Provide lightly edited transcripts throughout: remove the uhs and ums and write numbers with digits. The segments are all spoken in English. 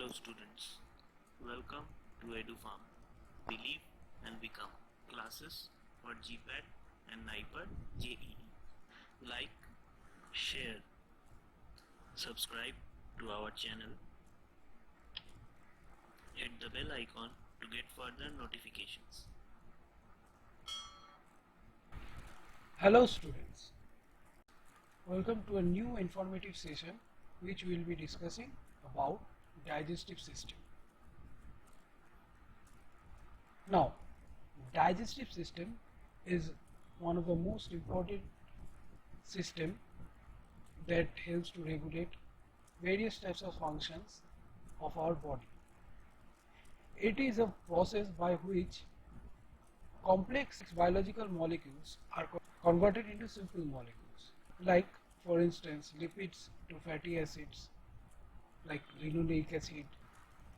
Hello students, welcome to EduFarm. Believe and Become classes for GPAT and NIPER JEE. Like, share, subscribe to our channel, hit the bell icon to get further notifications. Hello students, welcome to a new informative session which we will be discussing about digestive system. Now, digestive system is one of the most important system that helps to regulate various types of functions of our body. It is a process by which complex biological molecules are converted into simple molecules, like for instance lipids to fatty acids like linoleic acid,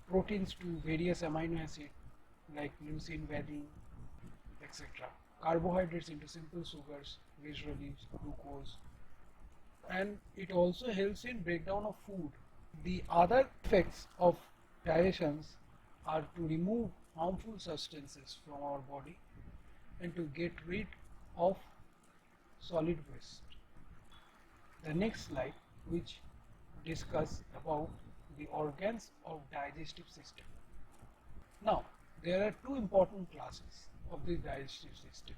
proteins to various amino acids like leucine, valine, etc. Carbohydrates into simple sugars, usually glucose, and it also helps in breakdown of food. The other effects of digestions are to remove harmful substances from our body and to get rid of solid waste. The next slide, which discuss about the organs of digestive system. Now, there are two important classes of the digestive system.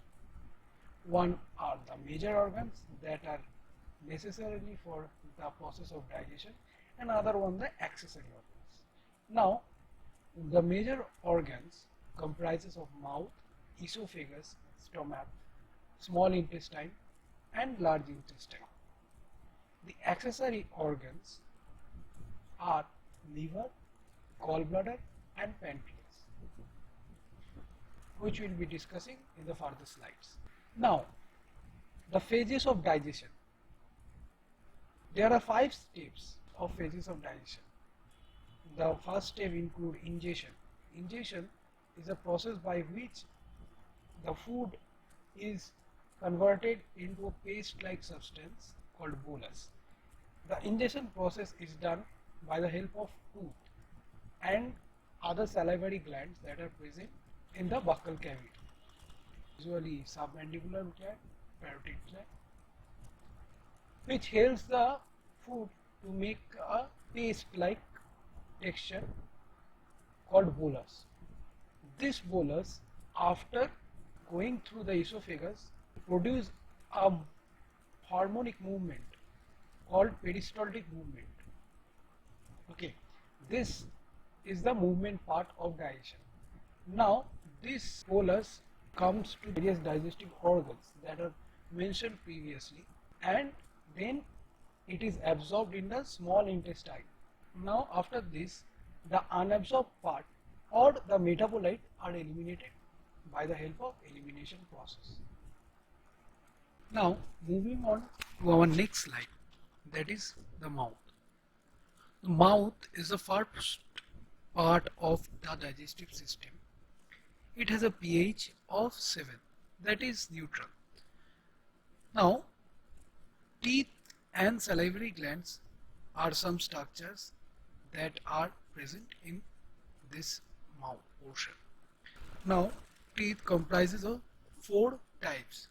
One are the major organs that are necessarily for the process of digestion, and other one the accessory organs. Now, the major organs comprises of mouth, esophagus, stomach, small intestine, and large intestine. The accessory organs are liver, gallbladder, and pancreas, which we will be discussing in the further slides. Now, the phases of digestion. There are 5 steps of phases of digestion. The first step include ingestion. Ingestion is a process by which the food is converted into a paste-like substance called bolus. The ingestion process is done by the help of tooth and other salivary glands that are present in the buccal cavity, usually submandibular gland, parotid gland, which helps the food to make a paste-like texture called bolus. This bolus, after going through the esophagus, produce a harmonic movement called peristaltic movement. Okay, this is the movement part of digestion. Now, this bolus comes to various digestive organs that are mentioned previously, and then it is absorbed in the small intestine. Now, after this, the unabsorbed part or the metabolite are eliminated by the help of elimination process. Now, moving on to our next slide, that is the mouth. The mouth is the first part of the digestive system. It has a pH of 7, that is neutral. Now, teeth and salivary glands are some structures that are present in this mouth portion. Now, teeth comprises of 4 types,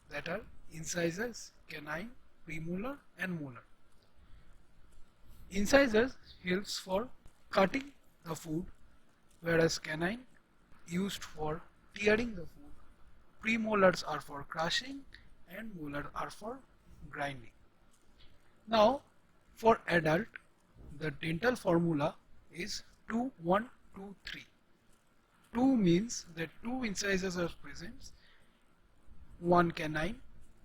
that are incisors, canine, premolar, and molar. Incisors helps for cutting the food, whereas canine used for tearing the food. Premolars are for crushing and molar are for grinding. Now, for adult, the dental formula is 2, 1, 2, 3. 2 means that 2 incisors are present, 1 canine,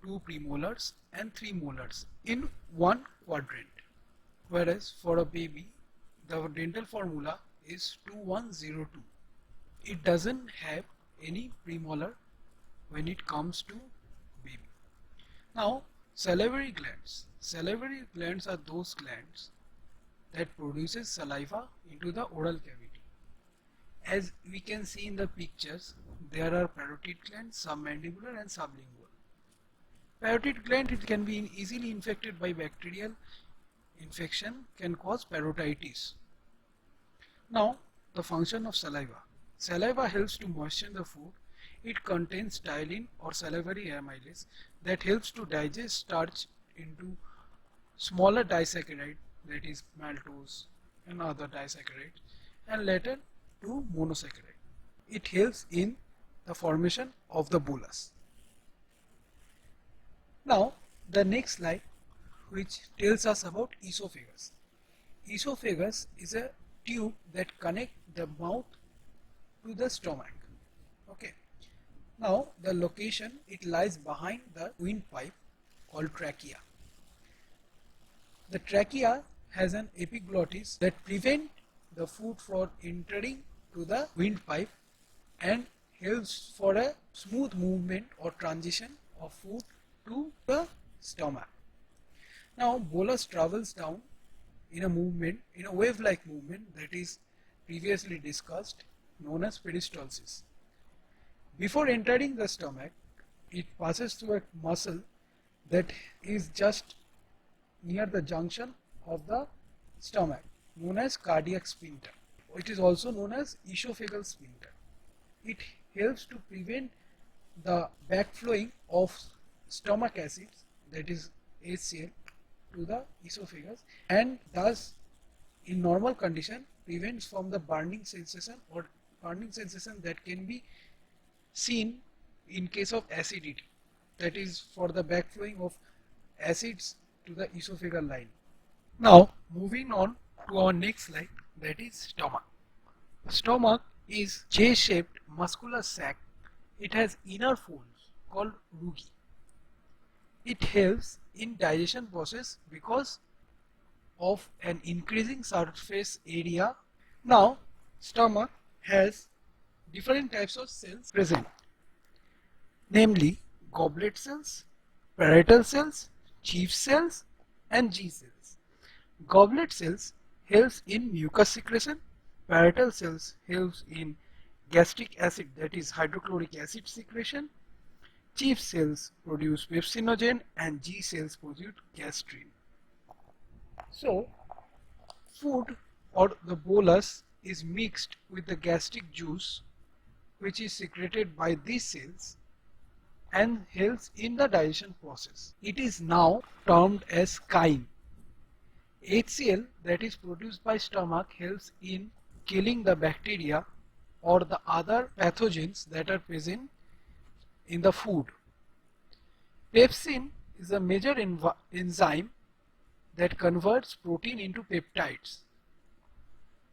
2 premolars, and 3 molars in one quadrant. Whereas for a baby, the dental formula is 2102. It doesn't have any premolar when it comes to baby. Now, salivary glands. Salivary glands are those glands that produces saliva into the oral cavity. As we can see in the pictures, there are parotid glands, submandibular and sublingual. Parotid gland, it can be easily infected by bacterial infection, can cause parotitis. Now, the function of saliva. Saliva helps to moisten the food. It contains ptyalin or salivary amylase that helps to digest starch into smaller disaccharide, that is maltose and other disaccharides, and later to monosaccharide. It helps in the formation of the bolus. Now, the next slide, which tells us about esophagus. Esophagus is a tube that connects the mouth to the stomach. Okay. Now, the location, it lies behind the windpipe called trachea. The trachea has an epiglottis that prevent the food from entering to the windpipe and helps for a smooth movement or transition of food to the stomach. Now, bolus travels down in a wave-like movement that is previously discussed, known as peristalsis. Before entering the stomach, it passes through a muscle that is just near the junction of the stomach, known as cardiac sphincter. It is also known as esophageal sphincter. It helps to prevent the backflowing of stomach acids, that is HCl, to the esophagus, and thus in normal condition prevents from the burning sensation or burning sensation that can be seen in case of acidity, that is for the backflowing of acids to the esophageal line. Now moving on to our next slide, that is stomach. Stomach is J-shaped muscular sac. It has inner folds called rugae. It helps in digestion process because of an increasing surface area. Now, stomach has different types of cells present, namely goblet cells, parietal cells, chief cells, and G cells. Goblet cells helps in mucus secretion. Parietal cells helps in gastric acid, that is hydrochloric acid secretion. Chief cells produce pepsinogen and G cells produce gastrin. So, food or the bolus is mixed with the gastric juice, which is secreted by these cells and helps in the digestion process. It is now termed as chyme. HCl that is produced by stomach helps in killing the bacteria or the other pathogens that are present in the food. Pepsin is a major enzyme that converts protein into peptides.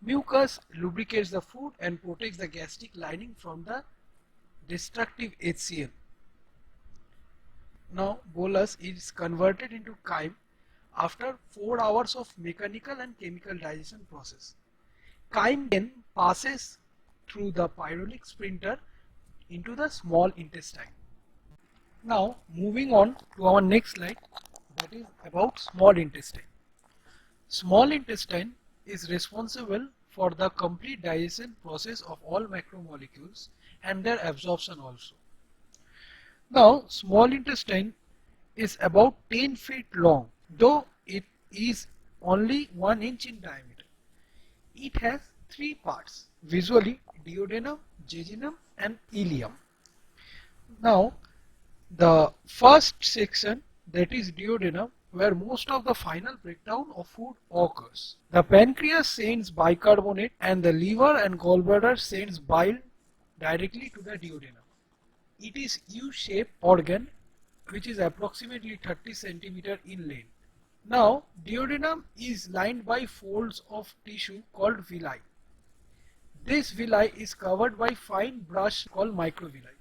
Mucus lubricates the food and protects the gastric lining from the destructive HCl. Now bolus is converted into chyme after 4 hours of mechanical and chemical digestion process. Chyme then passes through the pyrolic sphincter into the small intestine. Now moving on to our next slide, that is about small intestine. Small intestine is responsible for the complete digestion process of all macromolecules and their absorption also. Now small intestine is about 10 feet long, though it is only 1 inch in diameter. It has 3 parts, visually duodenum, jejunum and ileum. Now the first section, that is duodenum, where most of the final breakdown of food occurs. The pancreas sends bicarbonate and the liver and gallbladder sends bile directly to the duodenum. It is U-shaped organ which is approximately 30 cm in length. Now duodenum is lined by folds of tissue called villi. This villi is covered by fine brush called microvilli.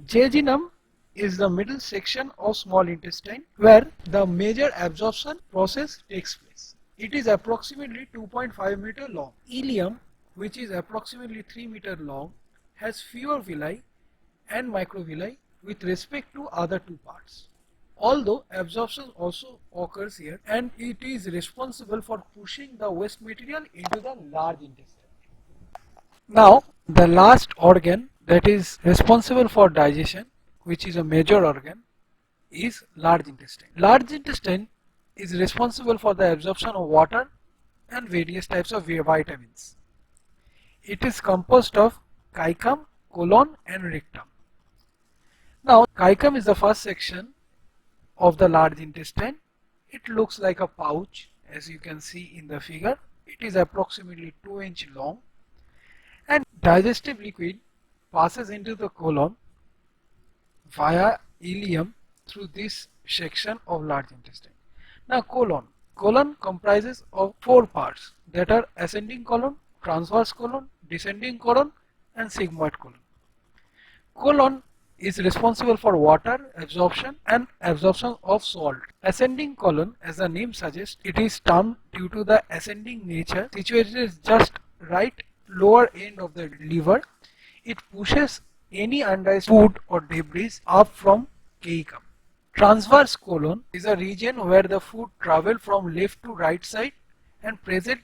Jejunum is the middle section of small intestine where the major absorption process takes place. It is approximately 2.5 meter long. Ileum, which is approximately 3 meter long, has fewer villi and microvilli with respect to other two parts. Although absorption also occurs here and it is responsible for pushing the waste material into the large intestine. Now the last organ that is responsible for digestion, which is a major organ, is large intestine. Large intestine is responsible for the absorption of water and various types of vitamins. It is composed of caecum, colon and rectum. Now, caecum is the first section of the large intestine. It looks like a pouch, as you can see in the figure. It is approximately 2 inch long, and digestive liquid passes into the colon via ileum through this section of large intestine. Now, colon comprises of 4 parts, that are ascending colon, transverse colon, descending colon and sigmoid colon. Colon is responsible for water absorption and absorption of salt. Ascending colon, as the name suggests, it is termed due to the ascending nature, situated just right lower end of the liver. It pushes any undigested food or debris up from caecum. Transverse colon is a region where the food travels from left to right side and present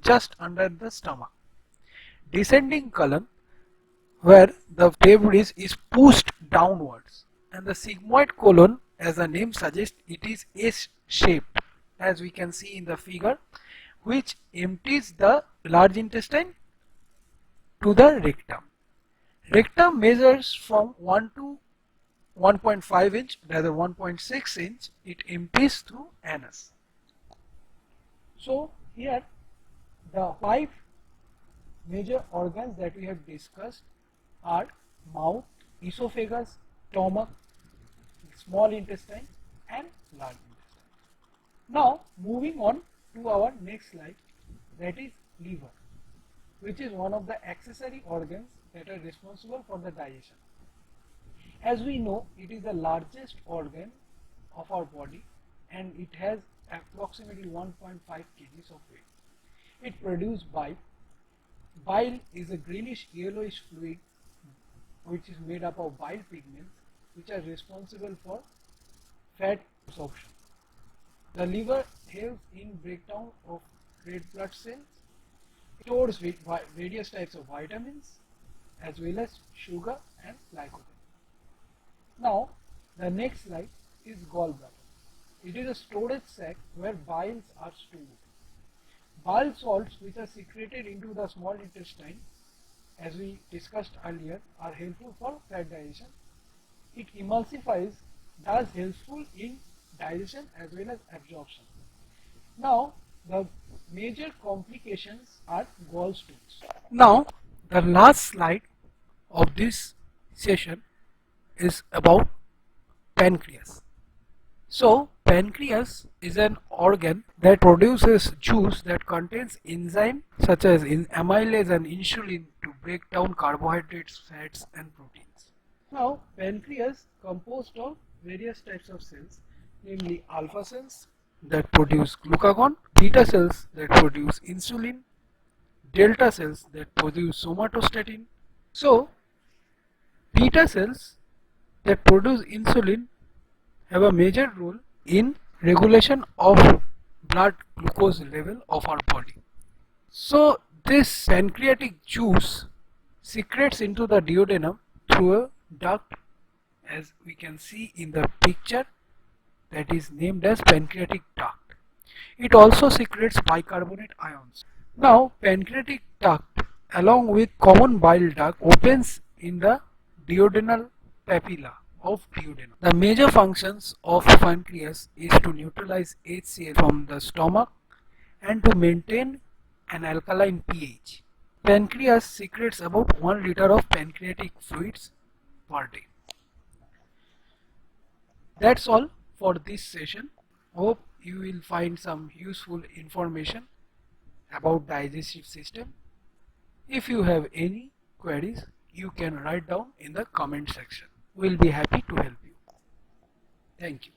just under the stomach. Descending colon, where the debris is pushed downwards, and the sigmoid colon, as the name suggests, it is S-shaped, as we can see in the figure, which empties the large intestine to the rectum. Rectum measures from 1 to 1.5 inch, rather 1.6 inch. It empties through anus. So here the 5 major organs that we have discussed are mouth, esophagus, stomach, small intestine and large intestine. Now moving on to our next slide, that is liver, which is one of the accessory organs that are responsible for the digestion. As we know, it is the largest organ of our body and it has approximately 1.5 kgs of weight. It produces bile. Bile is a greenish yellowish fluid which is made up of bile pigments which are responsible for fat absorption. The liver helps in breakdown of red blood cells. It stores various types of vitamins as well as sugar and glycogen. Now the next slide is gallbladder. It is a storage sac where biles are stored. Bile salts, which are secreted into the small intestine, as we discussed earlier, are helpful for fat digestion. It emulsifies, thus helpful in digestion as well as absorption. Now the major complications are gallstones. Now the last slide of this session is about pancreas. So pancreas is an organ that produces juice that contains enzymes such as amylase and insulin to break down carbohydrates, fats and proteins. Now pancreas composed of various types of cells, namely alpha cells that produce glucagon, beta cells that produce insulin, delta cells that produce somatostatin. So beta cells that produce insulin have a major role in regulation of blood glucose level of our body. So this pancreatic juice secretes into the duodenum through a duct, as we can see in the picture, that is named as pancreatic duct. It also secretes bicarbonate ions. Now pancreatic duct along with common bile duct opens in the duodenal papilla of duodenum. The major functions of pancreas is to neutralize HCl from the stomach and to maintain an alkaline pH. Pancreas secretes about 1 liter of pancreatic fluids per day. That's all for this session. Hope you will find some useful information about digestive system. If you have any queries, you can write down in the comment section. We'll be happy to help you. Thank you.